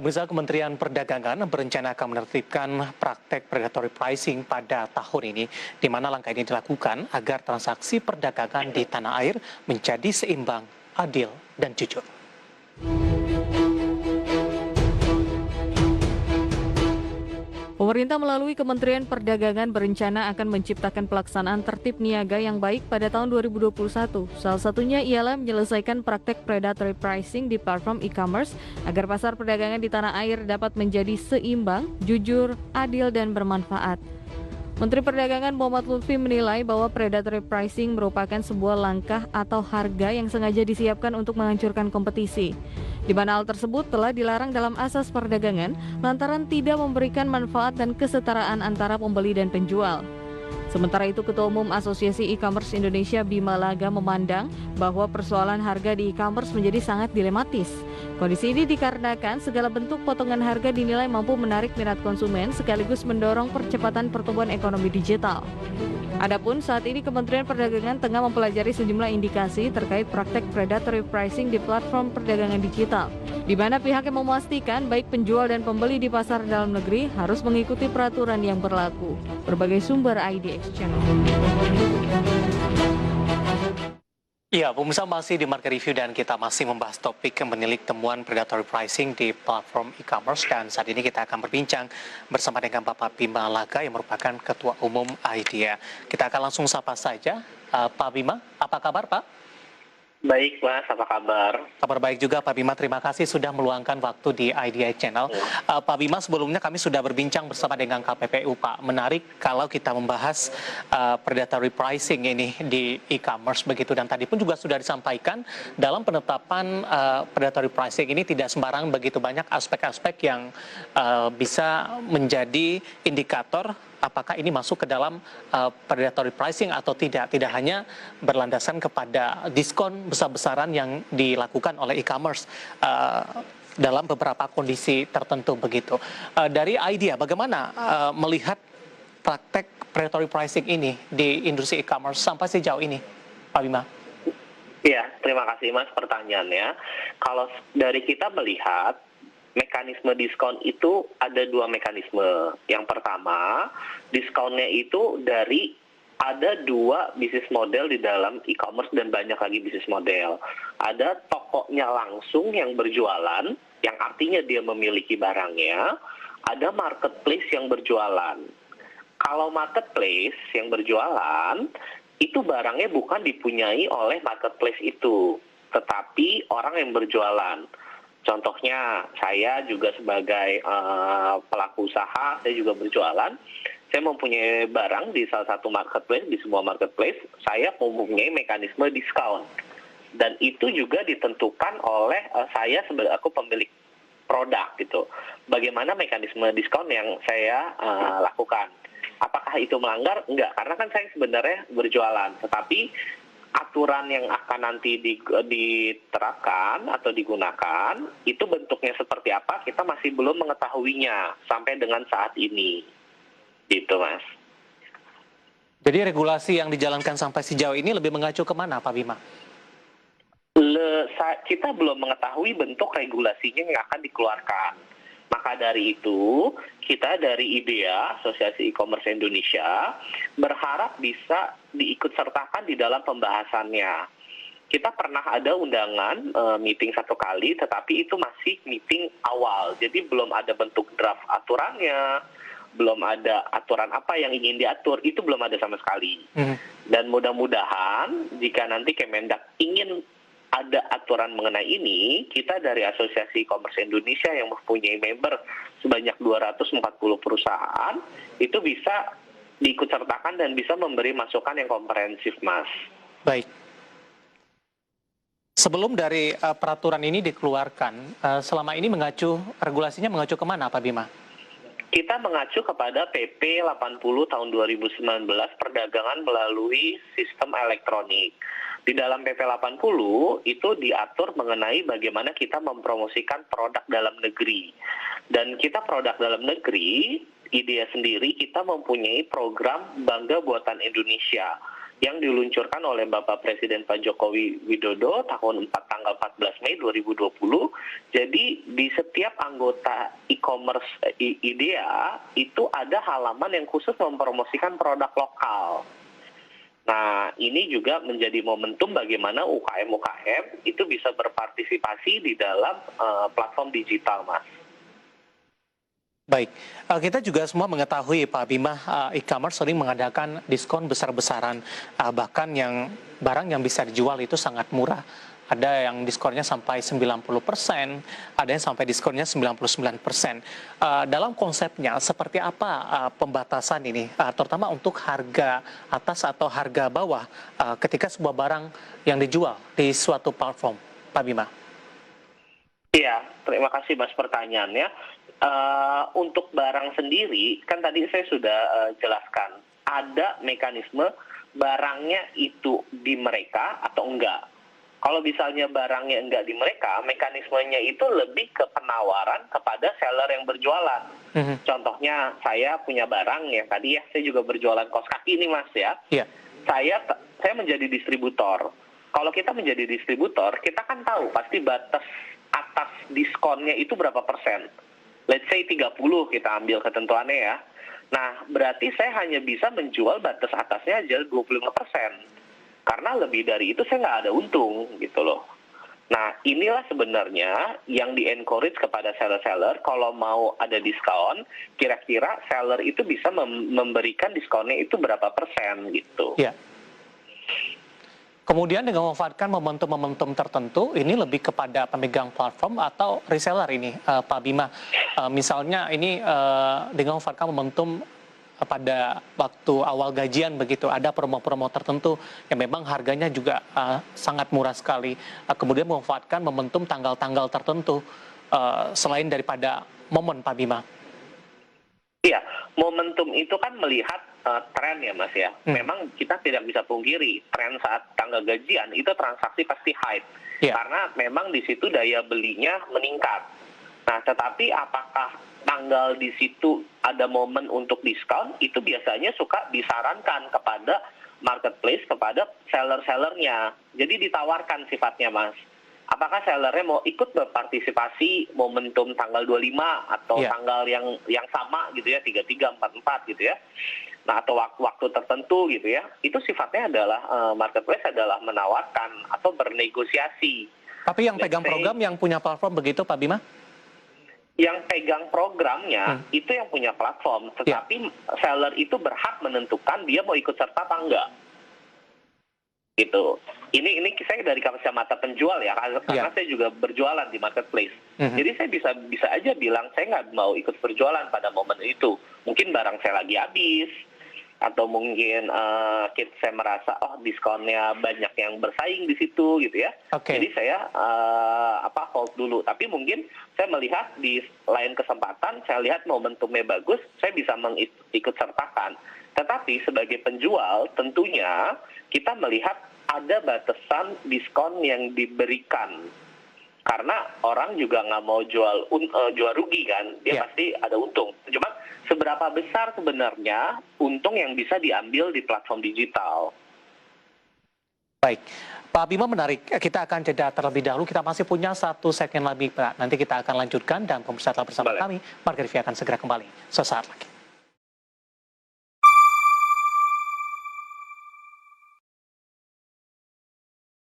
Pemirsa, Kementerian Perdagangan berencana akan menertibkan praktek predatory pricing pada tahun ini, di mana langkah ini dilakukan agar transaksi perdagangan di tanah air menjadi seimbang, adil, dan jujur. Pemerintah melalui Kementerian Perdagangan berencana akan menciptakan pelaksanaan tertib niaga yang baik pada tahun 2021. Salah satunya ialah menyelesaikan praktek predatory pricing di platform e-commerce agar pasar perdagangan di tanah air dapat menjadi seimbang, jujur, adil, dan bermanfaat. Menteri Perdagangan Muhammad Lutfi menilai bahwa predatory pricing merupakan sebuah langkah atau harga yang sengaja disiapkan untuk menghancurkan kompetisi, di mana hal tersebut telah dilarang dalam asas perdagangan lantaran tidak memberikan manfaat dan kesetaraan antara pembeli dan penjual. Sementara itu, Ketua Umum Asosiasi E-commerce Indonesia Bima Laga memandang bahwa persoalan harga di e-commerce menjadi sangat dilematis. Kondisi ini dikarenakan segala bentuk potongan harga dinilai mampu menarik minat konsumen sekaligus mendorong percepatan pertumbuhan ekonomi digital. Adapun saat ini Kementerian Perdagangan tengah mempelajari sejumlah indikasi terkait praktek predatory pricing di platform perdagangan digital, di mana pihaknya memastikan baik penjual dan pembeli di pasar dalam negeri harus mengikuti peraturan yang berlaku. Berbagai sumber IDX Channel. Ya, pemirsa, masih di Market Review dan kita masih membahas topik yang menilik temuan predatory pricing di platform e-commerce, dan saat ini kita akan berbincang bersama dengan Bapak Bima Laga yang merupakan Ketua Umum IDEA. Kita akan langsung sapa saja. Pak Bima, apa kabar Pak? Baik Mas, apa kabar? Kabar baik juga Pak Bima, terima kasih sudah meluangkan waktu di IDEA Channel. Pak Bima, sebelumnya kami sudah berbincang bersama dengan KPPU Pak. Menarik kalau kita membahas predatory pricing ini di e-commerce begitu, dan tadi pun juga sudah disampaikan dalam penetapan predatory pricing ini tidak sembarang, begitu banyak aspek-aspek yang bisa menjadi indikator apakah ini masuk ke dalam predatory pricing atau tidak. Tidak hanya berlandasan kepada diskon besar-besaran yang dilakukan oleh e-commerce dalam beberapa kondisi tertentu begitu. Dari IDEA, bagaimana melihat praktek predatory pricing ini di industri e-commerce sampai sejauh ini, Pak Bima? Iya, terima kasih Mas pertanyaannya. Kalau dari kita melihat, mekanisme diskon itu ada dua mekanisme. Yang pertama, diskonnya itu dari ada dua bisnis model di dalam e-commerce dan banyak lagi bisnis model. Ada tokonya langsung yang berjualan, yang artinya dia memiliki barangnya. Ada marketplace yang berjualan. Kalau marketplace yang berjualan, itu barangnya bukan dipunyai oleh marketplace itu, tetapi orang yang berjualan. Contohnya, saya juga sebagai pelaku usaha, saya juga berjualan. Saya mempunyai barang di salah satu marketplace, di sebuah marketplace, saya mempunyai mekanisme diskon. Dan itu juga ditentukan oleh saya sebagai aku pemilik produk gitu. Bagaimana mekanisme diskon yang saya lakukan? Apakah itu melanggar? Enggak, karena kan saya sebenarnya berjualan. Tetapi aturan yang akan nanti diterapkan atau digunakan, itu bentuknya seperti apa, kita masih belum mengetahuinya sampai dengan saat ini. Gitu, Mas. Jadi regulasi yang dijalankan sampai sejauh ini lebih mengacu kemana, Pak Bima? Kita belum mengetahui bentuk regulasinya yang akan dikeluarkan. Maka dari itu, kita dari IDEA, Asosiasi E-commerce Indonesia, berharap bisa diikutsertakan di dalam pembahasannya. Kita pernah ada undangan meeting satu kali, tetapi itu masih meeting awal. Jadi belum ada bentuk draft aturannya, belum ada aturan apa yang ingin diatur, itu belum ada sama sekali. Dan mudah-mudahan jika nanti Kemendak ingin ada aturan mengenai ini, kita dari Asosiasi E-commerce Indonesia yang mempunyai member sebanyak 240 perusahaan, itu bisa diikutsertakan dan bisa memberi masukan yang komprehensif, Mas. Baik. Sebelum dari peraturan ini dikeluarkan, selama ini regulasinya mengacu kemana, Pak Bima? Kita mengacu kepada PP 80 tahun 2019, perdagangan melalui sistem elektronik. Di dalam PP 80 itu diatur mengenai bagaimana kita mempromosikan produk dalam negeri. Dan kita produk dalam negeri, IDEA sendiri kita mempunyai program Bangga Buatan Indonesia, yang diluncurkan oleh Bapak Presiden Pak Jokowi Widodo tanggal 14 Mei 2020. Jadi di setiap anggota e-commerce IDEA itu ada halaman yang khusus mempromosikan produk lokal. Nah, ini juga menjadi momentum bagaimana UKM-UKM itu bisa berpartisipasi di dalam platform digital, Mas. Baik, kita juga semua mengetahui Pak Bima, e-commerce sering mengadakan diskon besar-besaran, bahkan yang barang yang bisa dijual itu sangat murah. Ada yang diskonnya sampai 90%, ada yang sampai diskonnya 99%. Dalam konsepnya, seperti apa pembatasan ini, terutama untuk harga atas atau harga bawah ketika sebuah barang yang dijual di suatu platform, Pak Bima? Iya, terima kasih Mas pertanyaannya. Untuk barang sendiri, kan tadi saya sudah jelaskan, ada mekanisme barangnya itu di mereka atau enggak. Kalau misalnya barangnya enggak di mereka, mekanismenya itu lebih ke penawaran kepada seller yang berjualan. Contohnya, saya punya barang ya, tadi ya, saya juga berjualan kaos kaki nih Mas ya. Iya. Saya menjadi distributor. Kalau kita menjadi distributor, kita kan tahu pasti batas atas diskonnya itu berapa persen. Let's say 30 kita ambil ketentuannya ya. Nah, berarti saya hanya bisa menjual batas atasnya aja 25%. Karena lebih dari itu saya nggak ada untung gitu loh. Nah, inilah sebenarnya yang di-encourage kepada seller-seller kalau mau ada diskon, kira-kira seller itu bisa memberikan diskonnya itu berapa persen gitu. Ya. Kemudian dengan memanfaatkan momentum-momentum tertentu, ini lebih kepada pemegang platform atau reseller ini, Pak Bima. Misalnya ini dengan memanfaatkan momentum pada waktu awal gajian begitu, ada promo-promo tertentu yang memang harganya juga sangat murah sekali. Kemudian memanfaatkan momentum tanggal-tanggal tertentu selain daripada momen, Pak Bima. Iya, momentum itu kan melihat tren ya Mas ya. Memang kita tidak bisa pungkiri tren saat tanggal gajian itu transaksi pasti hype. Karena memang di situ daya belinya meningkat. Nah, tetapi apakah tanggal di situ ada momen untuk diskon? Itu biasanya suka disarankan kepada marketplace, kepada seller-sellernya. Jadi ditawarkan sifatnya Mas. Apakah sellernya mau ikut berpartisipasi momentum tanggal 25 atau tanggal yang sama gitu ya, 33, 44 gitu ya. Nah, atau waktu tertentu gitu ya. Itu sifatnya adalah marketplace adalah menawarkan atau bernegosiasi. Tapi yang pegang program yang punya platform begitu Pak Bima? Yang pegang programnya itu yang punya platform, tetapi seller itu berhak menentukan dia mau ikut serta apa enggak. Gitu. Ini saya dari kacamata penjual ya, karena saya juga berjualan di marketplace. Jadi saya bisa aja bilang saya nggak mau ikut berjualan pada momen itu. Mungkin barang saya lagi habis, atau mungkin saya merasa diskonnya banyak yang bersaing di situ gitu ya. Jadi saya hold dulu. Tapi mungkin saya melihat di lain kesempatan, saya lihat momentumnya bagus, saya bisa mengikut sertakan. Tetapi sebagai penjual tentunya kita melihat ada batasan diskon yang diberikan. Karena orang juga nggak mau jual rugi kan, dia pasti ada untung. Cuma seberapa besar sebenarnya untung yang bisa diambil di platform digital? Baik, Pak Bima menarik. Kita akan jeda terlebih dahulu. Kita masih punya 1 segmen lagi, Pak. Nanti kita akan lanjutkan dan pemirsa tetap bersama kami. Marga Rivi akan segera kembali sesaat lagi.